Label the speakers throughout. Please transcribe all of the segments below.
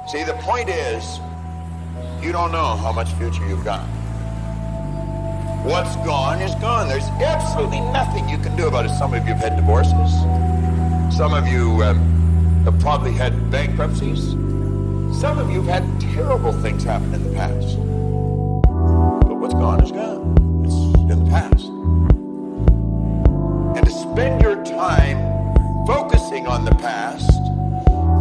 Speaker 1: See, the point is, you don't know how much future you've got. What's gone is gone. There's absolutely nothing you can do about it. Some of you have had divorces. Some of you have probably had bankruptcies. Some of you have had terrible things happen in the past. But what's gone is gone. It's in the past. And to spend your time focusing on the past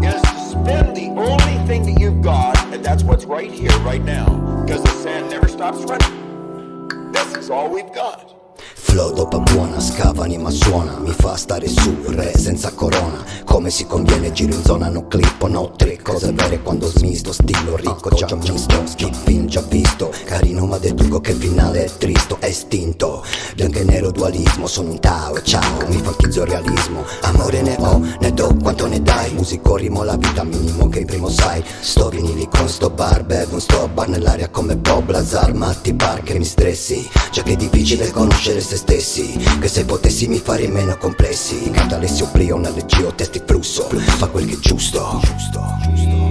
Speaker 1: is to spend the only thing that you've got, and that's what's right here, right now, because the sand never stops running. This is all we've got.
Speaker 2: Flow dopa buona, scava anima suona, mi fa stare su, re senza corona. Come si conviene, giro in zona, no clip, no trick. Cose vere quando smisto, stilo ricco, già misto. Chi fin già visto, carino ma deduco che il finale è tristo, è estinto. Bianco e nero dualismo, sono un Tao, ciao. Mi fanchizzo il realismo, amore ne ho, ne do, quanto ne dai. Musico rimo la vita, minimo che il primo sai. Sto vinili con sto bar, bevo un sto bar nell'aria come Bob Lazar. Ma ti par che mi stressi, già che è difficile conoscere se stessi, che se potessi mi farei meno complessi. Canta Alessio Prio, una legge o testi flusso, fa quel che è giusto.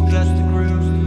Speaker 3: Just the groove.